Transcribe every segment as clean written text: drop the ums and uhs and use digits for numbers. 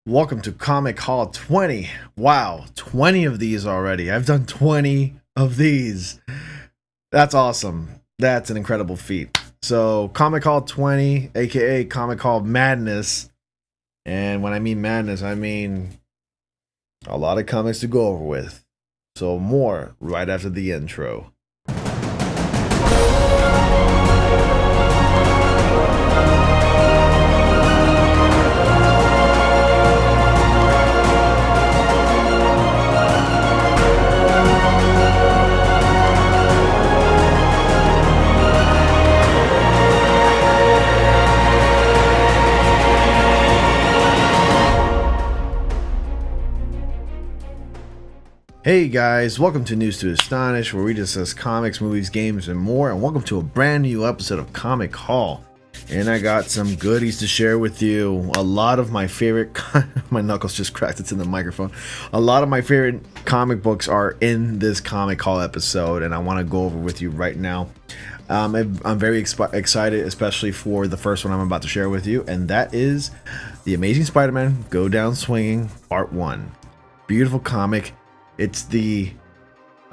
Welcome to Comic Haul 20. Wow, 20 of these already. I've done 20 of these. That's awesome. That's an incredible feat. So, Comic Haul 20, aka Comic Haul Madness. And when I mean madness, I mean a lot of comics to go over with. So, more right after the intro. Hey guys, welcome to News to Astonish, where we discuss comics, movies, games, and more, and welcome to a brand new episode of Comic Haul. And I got some goodies to share with you. A lot of my favorite, my knuckles just cracked, it's in the microphone. A lot of my favorite comic books are in this Comic Haul episode, and I want to go over with you right now. I'm very excited, especially for the first one I'm about to share with you, and that is The Amazing Spider-Man Go Down Swinging Part 1. Beautiful comic. It's the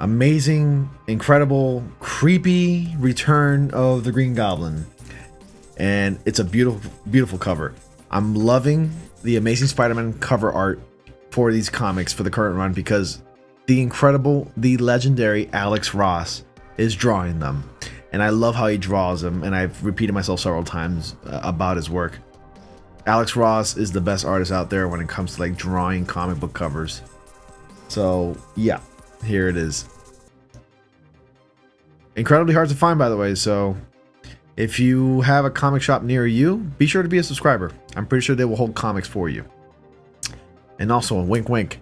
amazing, incredible, creepy return of the Green Goblin. And it's a beautiful, beautiful cover. I'm loving the Amazing Spider-Man cover art for these comics for the current run because the incredible, the legendary Alex Ross is drawing them. And I love how he draws them, and I've repeated myself several times about his work. Alex Ross is the best artist out there when it comes to like drawing comic book covers. So yeah, here it is. Incredibly hard to find, by the way, so if you have a comic shop near you, be sure to be a subscriber. I'm pretty sure they will hold comics for you. And also, a wink wink,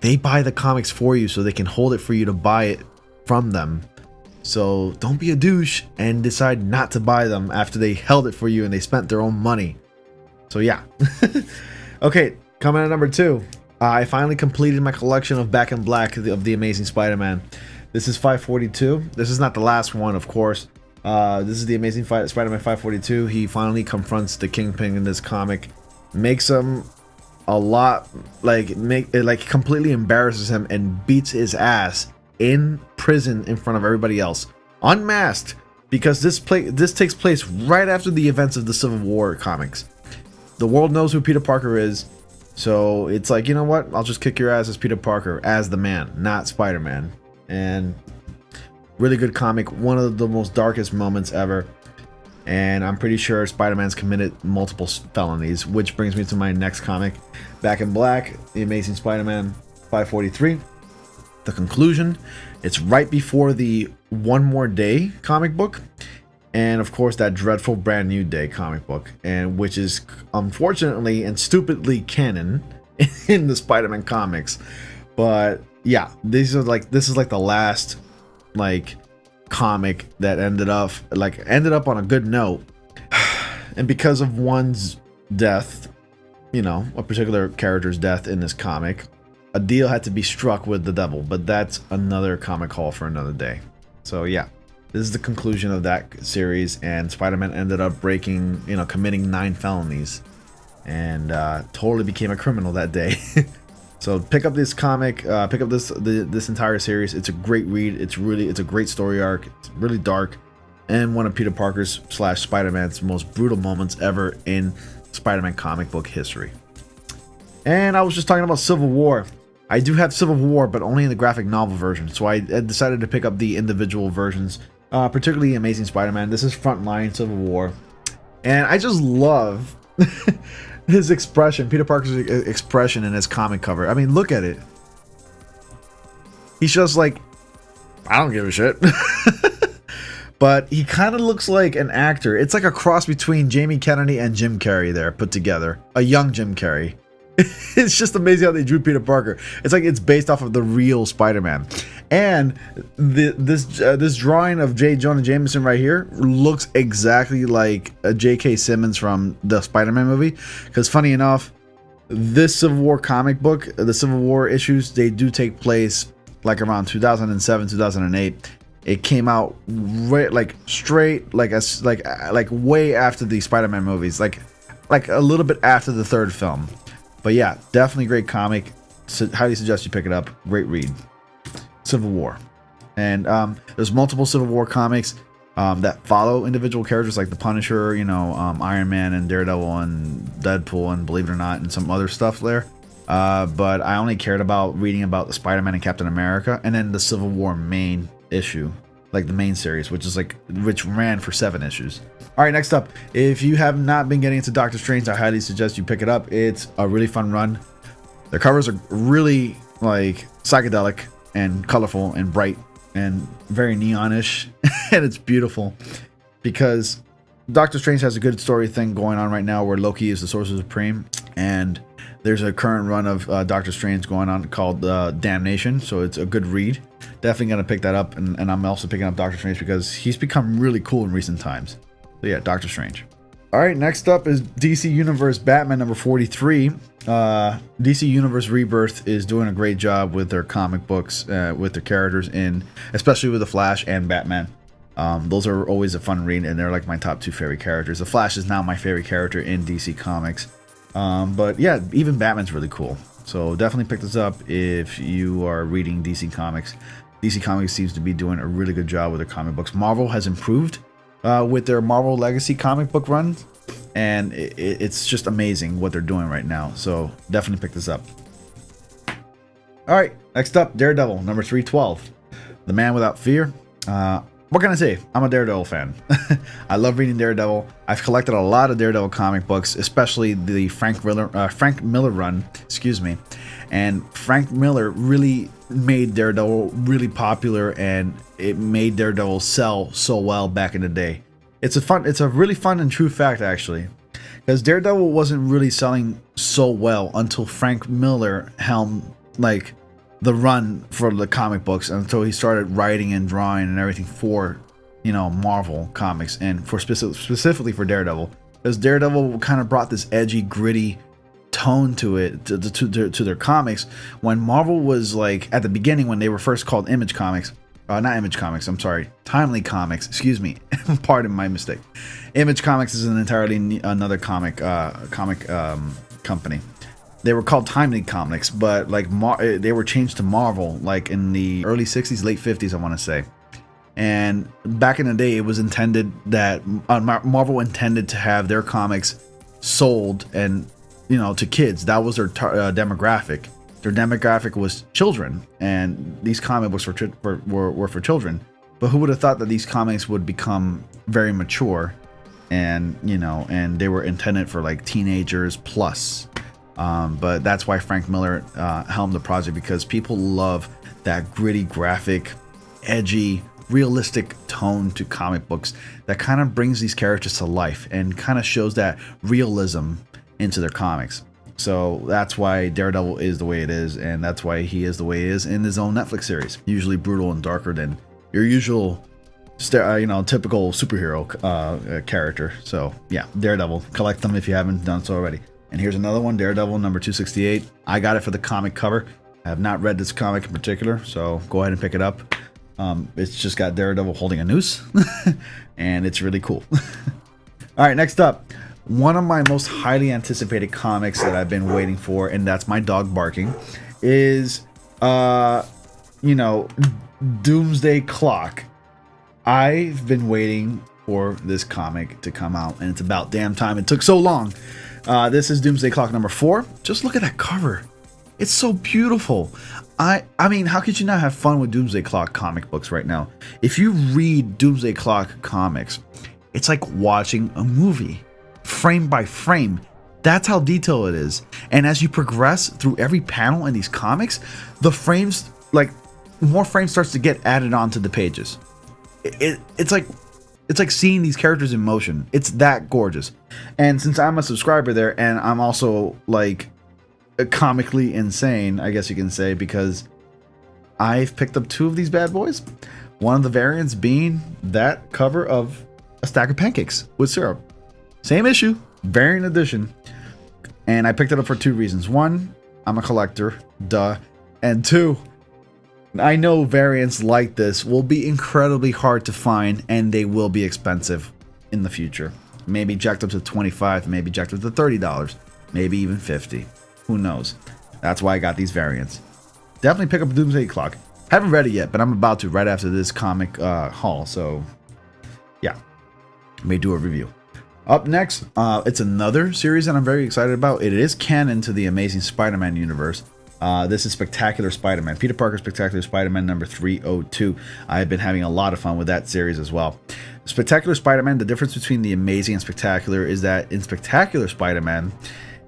they buy the comics for you so they can hold it for you to buy it from them. So don't be a douche and decide not to buy them after they held it for you and they spent their own money. So yeah. Okay, coming at number 2. I finally completed my collection of Back in Black of the Amazing Spider-Man. This is 542. This is not the last one, of course. This is the Amazing Spider-Man 542. He finally confronts the Kingpin in this comic, makes him a lot completely embarrasses him and beats his ass in prison in front of everybody else, unmasked, because this takes place right after the events of the Civil War comics. The world knows who Peter Parker is. So it's like, you know what? I'll just kick your ass as Peter Parker, as the man, not Spider-Man. And really good comic, one of the most darkest moments ever. And I'm pretty sure Spider-Man's committed multiple felonies, which brings me to my next comic, Back in Black, The Amazing Spider-Man 543. The conclusion. It's right before the One More Day comic book. And of course that dreadful Brand New Day comic book, and which is unfortunately and stupidly canon in the Spider-Man comics. But yeah, this is like the last like comic that ended up on a good note. And because of one's death, you know, a particular character's death in this comic, a deal had to be struck with the devil, but that's another comic haul for another day. So yeah. This is the conclusion of that series, and Spider-Man ended up committing 9 felonies, and totally became a criminal that day. So pick up this comic, pick up this entire series. It's a great read. It's a great story arc. It's really dark, and one of Peter Parker's / Spider-Man's most brutal moments ever in Spider-Man comic book history. And I was just talking about Civil War. I do have Civil War, but only in the graphic novel version. So I decided to pick up the individual versions. Particularly Amazing Spider-Man. This is Frontline Civil War. And I just love his expression, Peter Parker's expression in his comic cover. I mean, look at it. He's just like, I don't give a shit. But he kind of looks like an actor. It's like a cross between Jamie Kennedy and Jim Carrey there put together. A young Jim Carrey. It's just amazing how they drew Peter Parker. It's like it's based off of the real Spider-Man. And this drawing of J. Jonah Jameson right here looks exactly like a J.K. Simmons from the Spider-Man movie. Because funny enough, this Civil War comic book, the Civil War issues, they do take place like around 2007, 2008. It came out way after the Spider-Man movies, like a little bit after the third film. But yeah, definitely great comic. Highly suggest you pick it up. Great read. Civil War. And there's multiple Civil War comics that follow individual characters like the Punisher, you know, Iron Man and Daredevil and Deadpool and believe it or not, and some other stuff there. But I only cared about reading about the Spider-Man and Captain America, and then the Civil War main issue, like the main series, which ran for 7 issues. All right, next up, if you have not been getting into Doctor Strange, I highly suggest you pick it up. It's a really fun run. The covers are really like psychedelic and colorful and bright and very neonish, and it's beautiful because Doctor Strange has a good story thing going on right now where Loki is the Sorcerer Supreme, and there's a current run of Doctor Strange going on called Damnation, so it's a good read. Definitely gonna pick that up, and I'm also picking up Doctor Strange because he's become really cool in recent times. So yeah, Doctor Strange. All right, next up is DC Universe Batman number 43. DC Universe Rebirth is doing a great job with their comic books, with their characters in, especially with the Flash and Batman. Those are always a fun read, and they're like my top 2 favorite characters. The Flash is now my favorite character in DC Comics. But yeah, even Batman's really cool. So definitely pick this up if you are reading DC Comics. DC Comics seems to be doing a really good job with their comic books. Marvel has improved with their Marvel Legacy comic book runs, and it's just amazing what they're doing right now. So definitely pick this up. All right, next up, Daredevil number 312, The Man Without Fear. What can I say? I'm a Daredevil fan. I love reading Daredevil. I've collected a lot of Daredevil comic books, especially the Frank Miller run. Excuse me. And Frank Miller really made Daredevil really popular, and it made Daredevil sell so well back in the day. It's a really fun and true fact, actually, because Daredevil wasn't really selling so well until Frank Miller helmed like the run for the comic books, until he started writing and drawing and everything for, you know, Marvel comics, and for specifically for Daredevil, because Daredevil kind of brought this edgy, gritty tone to it, to their comics, when Marvel was like at the beginning, when they were first called Image Comics, not Image Comics, I'm sorry, Timely Comics, excuse me, pardon my mistake. Image Comics is an entirely another comic company. They were called Timely Comics, but like they were changed to Marvel like in the early 60s, late 50s, I want to say. And back in the day, it was intended that Marvel intended to have their comics sold and, you know, to kids. That was their demographic. Their demographic was children, and these comic books were for children. But who would have thought that these comics would become very mature, and, you know, and they were intended for like teenagers plus. But that's why Frank Miller helmed the project, because people love that gritty, graphic, edgy, realistic tone to comic books that kind of brings these characters to life and kind of shows that realism into their comics. So that's why Daredevil is the way it is, and that's why he is the way he is in his own Netflix series. Usually brutal and darker than your usual, typical superhero character. So yeah, Daredevil. Collect them if you haven't done so already. And here's another one, Daredevil number 268. I got it for the comic cover. I have not read this comic in particular, so go ahead and pick it up. It's just got Daredevil holding a noose, and it's really cool. All right, next up, one of my most highly anticipated comics that I've been waiting for, and that's my dog barking, is, Doomsday Clock. I've been waiting for this comic to come out, and it's about damn time it took so long. This is Doomsday Clock number 4. Just look at that cover. It's so beautiful. I mean, how could you not have fun with Doomsday Clock comic books right now? If you read Doomsday Clock comics, it's like watching a movie, frame by frame. That's how detailed it is. And as you progress through every panel in these comics, the frames, like, more frames starts to get added onto the pages. It's like seeing these characters in motion. It's that gorgeous. And since I'm a subscriber there, and I'm also like comically insane, I guess you can say, because I've picked up 2 of these bad boys. One of the variants being that cover of A Stack of Pancakes with Syrup. Same issue, variant edition. And I picked it up for 2 reasons. 1, I'm a collector, duh. And 2, I know variants like this will be incredibly hard to find, and they will be expensive in the future. Maybe jacked up to $25, maybe jacked up to $30, maybe even $50. Who knows? That's why I got these variants. Definitely pick up Doomsday Clock. Haven't read it yet, but I'm about to right after this comic haul. So, yeah, may do a review. Up next, it's another series that I'm very excited about. It is canon to the Amazing Spider-Man universe. This is Spectacular Spider-Man. Peter Parker Spectacular Spider-Man number 302. I've been having a lot of fun with that series as well. Spectacular Spider-Man, the difference between the Amazing and Spectacular is that in Spectacular Spider-Man,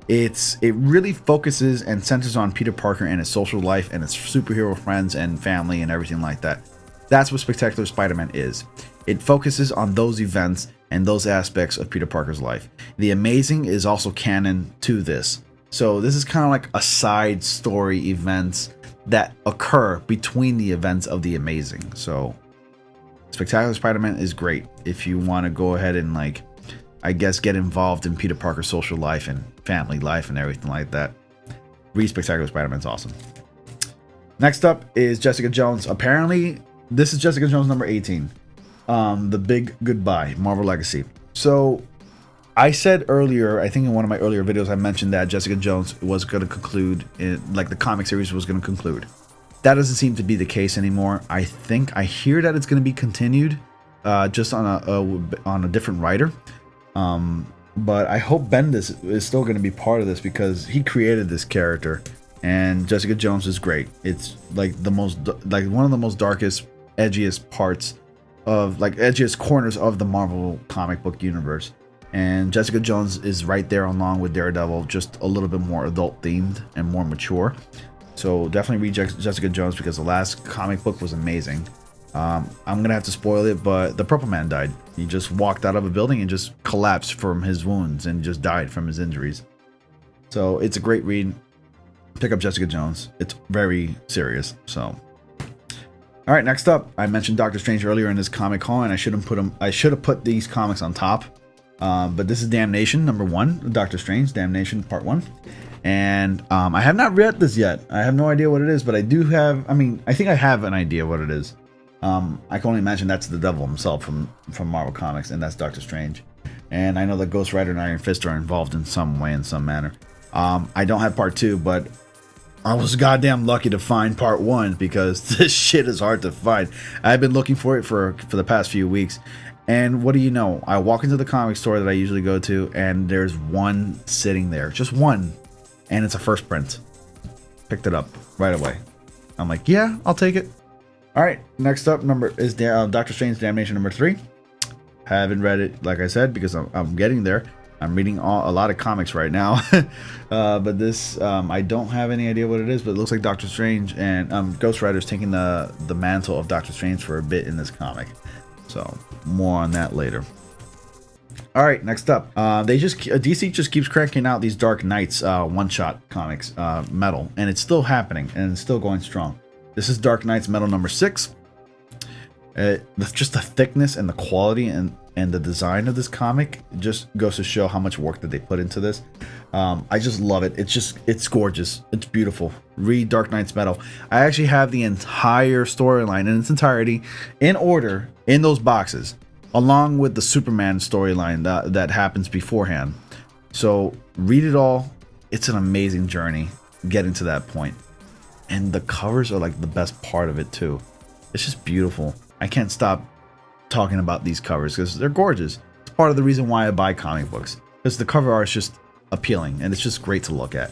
it really focuses and centers on Peter Parker and his social life and his superhero friends and family and everything like that. That's what Spectacular Spider-Man is. It focuses on those events and those aspects of Peter Parker's life. The Amazing is also canon to this. So this is kind of like a side story events that occur between the events of the Amazing. So Spectacular Spider-Man is great if you want to go ahead and, like, I guess, get involved in Peter Parker's social life and family life and everything like that. Read Spectacular Spider-Man's awesome. Next up is Jessica Jones. Apparently, this is Jessica Jones number 18. The Big Goodbye, Marvel Legacy. So I said earlier, I think in one of my earlier videos, I mentioned that Jessica Jones was going to conclude, like the comic series was going to conclude. That doesn't seem to be the case anymore. I hear that it's going to be continued, just on a different writer. But I hope Bendis is still going to be part of this because he created this character, and Jessica Jones is great. It's like one of the most darkest, edgiest parts of, like, edgiest corners of the Marvel comic book universe. And Jessica Jones is right there along with Daredevil, just a little bit more adult themed and more mature. So definitely read Jessica Jones because the last comic book was amazing. I'm gonna have to spoil it, but the Purple Man died. He just walked out of a building and just collapsed from his wounds and just died from his injuries. So it's a great read. Pick up Jessica Jones. It's very serious. So, all right, next up, I mentioned Doctor Strange earlier in this comic haul, and I should have put these comics on top. But this is Damnation number 1, Doctor Strange Damnation Part 1. And I have not read this yet. I have no idea what it is, but I think I have an idea what it is. I can only imagine that's the devil himself from Marvel Comics, and that's Doctor Strange. And I know that Ghost Rider and Iron Fist are involved in some way, in some manner. I don't have part 2, but I was goddamn lucky to find part 1 because this shit is hard to find. I've been looking for it for the past few weeks. And what do you know? I walk into the comic store that I usually go to, and there's one sitting there. Just one. And it's a first print. Picked it up right away. I'm like, yeah, I'll take it. All right, next up is Doctor Strange Damnation number 3. Haven't read it, like I said, because I'm getting there. I'm reading a lot of comics right now. But this, I don't have any idea what it is, but it looks like Doctor Strange and Ghost Rider's taking the mantle of Doctor Strange for a bit in this comic. So more on that later. All right, next up, DC just keeps cranking out these Dark Knights one-shot comics, metal, and it's still happening and it's still going strong. This is Dark Knights Metal number 6. Just the thickness and the quality and the design of this comic just goes to show how much work that they put into this. I just love it. It's gorgeous. It's beautiful. Read Dark Knights Metal. I actually have the entire storyline in its entirety in order in those boxes, along with the Superman storyline that happens beforehand. So read it all. It's an amazing journey getting to that point. And the covers are like the best part of it too. It's just beautiful. I can't stop talking about these covers because they're gorgeous. It's part of the reason why I buy comic books, because the cover art is just appealing and it's just great to look at.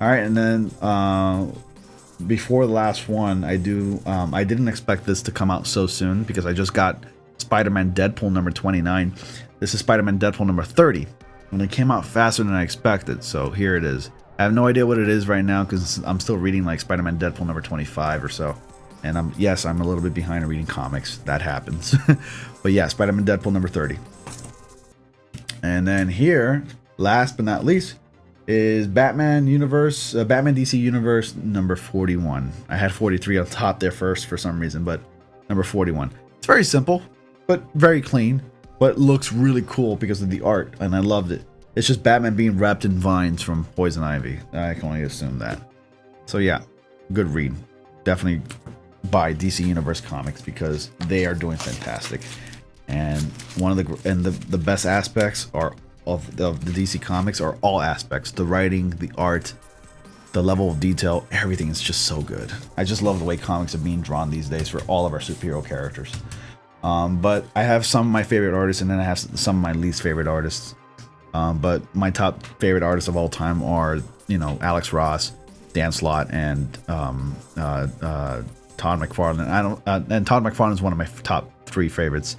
All right, and then before the last one, I didn't expect this to come out so soon because I just got Spider-Man Deadpool number 29. This is Spider-Man Deadpool number 30, and it came out faster than I expected. So here it is. I have no idea what it is right now because I'm still reading like Spider-Man Deadpool number 25 or so. And I'm a little bit behind in reading comics. That happens. But yeah, Spider-Man Deadpool number 30. And then here, last but not least, is Batman DC Universe number 41. I had 43 on top there first for some reason, but number 41. It's very simple, but very clean, but looks really cool because of the art, and I loved it. It's just Batman being wrapped in vines from Poison Ivy. I can only assume that. So yeah, good read. Definitely buy DC Universe comics because they are doing fantastic. And the best aspects are the DC Comics are all aspects: the writing, the art, the level of detail. Everything is just so good. I just love the way comics are being drawn these days for all of our superhero characters. But I have some of my favorite artists, and then I have some of my least favorite artists. But my top favorite artists of all time are, you know, Alex Ross, Dan Slott, and Todd McFarlane. And Todd McFarlane is one of my top 3 favorites.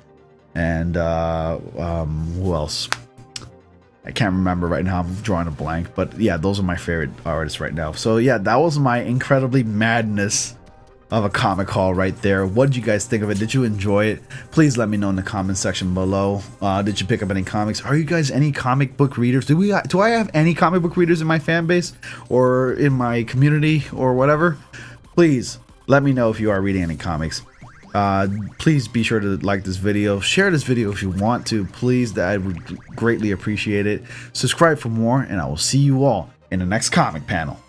And who else? I can't remember right now. I'm drawing a blank. But yeah, those are my favorite artists right now. So yeah, that was my incredibly madness of a comic haul right there. What did you guys think of it? Did you enjoy it? Please let me know in the comment section below. Did you pick up any comics? Are you guys any comic book readers? Do I have any comic book readers in my fan base or in my community or whatever? Please let me know if you are reading any comics. Please be sure to like this video, share this video if you want to, please. That I would greatly appreciate it. Subscribe for more, and I will see you all in the next comic panel.